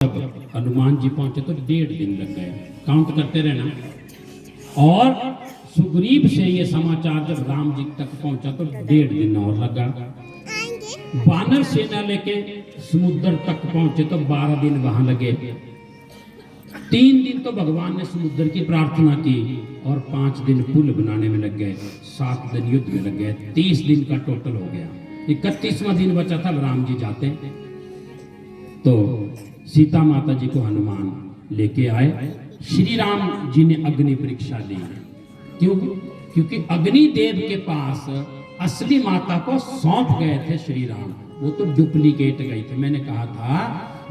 जब हनुमान जी पहुंचे तो 1.5 दिन लग गए। काउंट करते रहना। और सुग्रीव से ये समाचार जब राम जी तक पहुंचा तो 1.5 दिन और लगा। वानर सेना लेके समुद्र तक पहुंचे तो 12 दिन वहां लगे। 3 दिन तो भगवान ने समुद्र की प्रार्थना की और 5 दिन पुल बनाने में लग गए। 7 दिन युद्ध में लग गए। 30 दिन का टोटल हो गया। 31वां दिन बचा था, राम जी जाते तो सीता माता जी को हनुमान लेके आए। श्री राम जी ने अग्नि परीक्षा ली। क्यों? क्योंकि अग्नि देव के पास असली माता को सौंप गए थे श्री राम, वो तो डुप्लीकेट गई थे। मैंने कहा था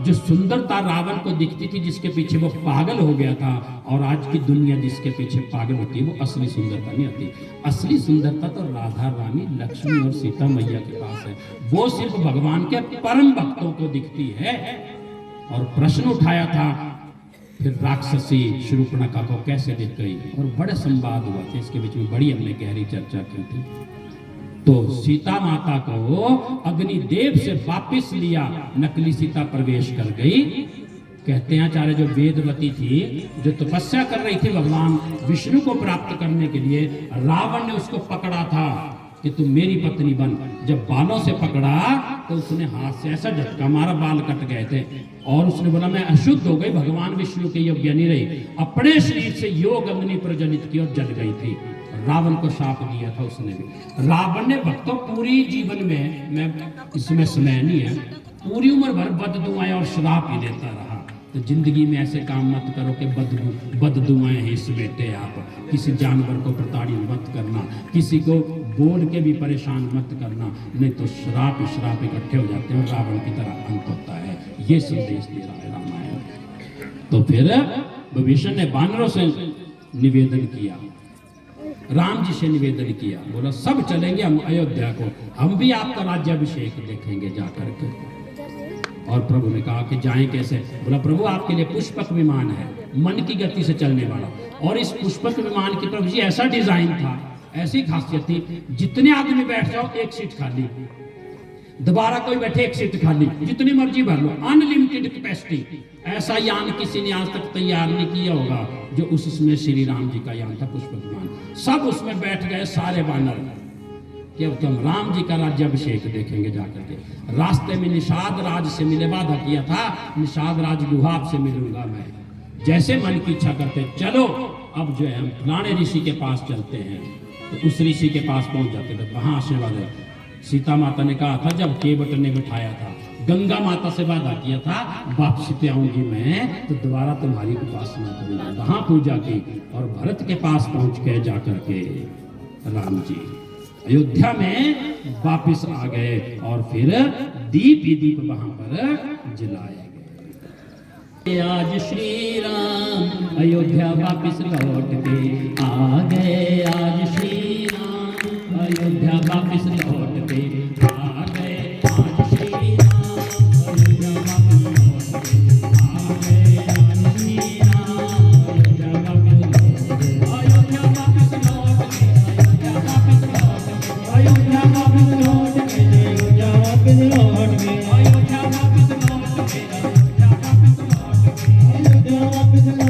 जो सुंदरता रावण को दिखती थी, जिसके पीछे वो पागल हो गया था, और आज की दुनिया जिसके पीछे पागल होती है वो असली सुंदरता नहीं होती। असली सुंदरता तो राधा रानी, लक्ष्मी और सीता मैया के पास है। वो सिर्फ भगवान के परम भक्तों को दिखती है। और प्रश्न उठाया था फिर राक्षसी शूर्पणखा को कैसे दिख गई, और बड़े संवाद हुआ थे इसके बीच में, बड़ी हमने गहरी चर्चा की थी। तो सीता माता को अग्निदेव से वापस लिया, नकली सीता प्रवेश कर गई। कहते हैं आचार्य जो वेदवती थी, जो तपस्या कर रही थी भगवान विष्णु को प्राप्त करने के लिए, रावण ने उसको पकड़ा था कि तुम मेरी पत्नी बन। जब बालों से पकड़ा तो उसने हाथ से ऐसा झटका मारा, बाल कट गए थे, और उसने बोला मैं अशुद्ध हो गई, भगवान विष्णु के योग्य नहीं रही। अपने शरीर से योग अग्नि प्रज्वलित की और जल गई थी। रावण को शाप दिया था उसने भी। रावण ने भक्तों पूरी जीवन में, मैं इसमें समय नहीं है, पूरी उम्र भर बददुआएं और श्राप ही देता रहा। तो जिंदगी में ऐसे काम मत करो कि बददुआएं ही समेटे आप। किसी जानवर को प्रताड़ित मत करना, किसी को बोल के भी परेशान मत करना, नहीं तो श्राप श्राप इकट्ठे हो जाते हैं और रावण की तरह अंत होता है। ये संदेश दे रहा है रामायण। तो फिर विभीषण ने वानरों से निवेदन किया, राम जी से निवेदन किया, बोला सब चलेंगे हम अयोध्या को, हम भी आपका राज्याभिषेक देखेंगे जाकर के। और प्रभु ने कहा कि जाएं कैसे? बोला प्रभु आपके लिए पुष्पक विमान है, मन की गति से चलने वाला। और इस पुष्पक विमान की प्रभु जी ऐसा डिजाइन था, ऐसी खासियत थी, जितने आदमी बैठ जाओ 1 सीट खाली, दोबारा कोई बैठे 1 सीट खाली, जितनी मर्जी भर लो, अनलिमिटेड कैपेसिटी। ऐसा यान किसी ने आज तक तैयार नहीं किया होगा जो उसमें श्री राम जी का यान था, पुष्पक विमान। सब उसमें बैठ गए सारे वानर कि अब तुम राम जी का राज्याभिषेक देखेंगे जाकर के। रास्ते में निषाद राज से मिले, वादा किया था निषाद राज गुहा से मिलूंगा मैं। जैसे मन की इच्छा करते चलो अब जो है हम फलाने ऋषि के पास चलते हैं, तो उस ऋषि के पास पहुंच जाते थे। वहां आशीर्वाद है। सीता माता ने कहा था जब केवट ने बिठाया था, गंगा माता से वादा किया था वापसी पे आऊंगी मैं तो दोबारा तुम्हारी उपासना करूंगा। वहां पूजा की और भरत के पास पहुंच के जाकर के राम जी अयोध्या में वापस आ गए, और फिर दीप ही दीप वहां पर जलाए गए। आज श्री राम अयोध्या वापस लौट के आ गए। आज श्री राम अयोध्या वापस लौट के आ गए। आज श्री राम अयोध्या वापस लौट के आ गए। आज श्री राम अयोध्या वापस लौट के, अयोध्या वापस लौट के, अयोध्या वापस लौट के, अयोध्या वापस लौट के, अयोध्या वापस लौट के, अयोध्या वापस लौट के, अयोध्या वापस लौट के, अयोध्या वापस लौट के।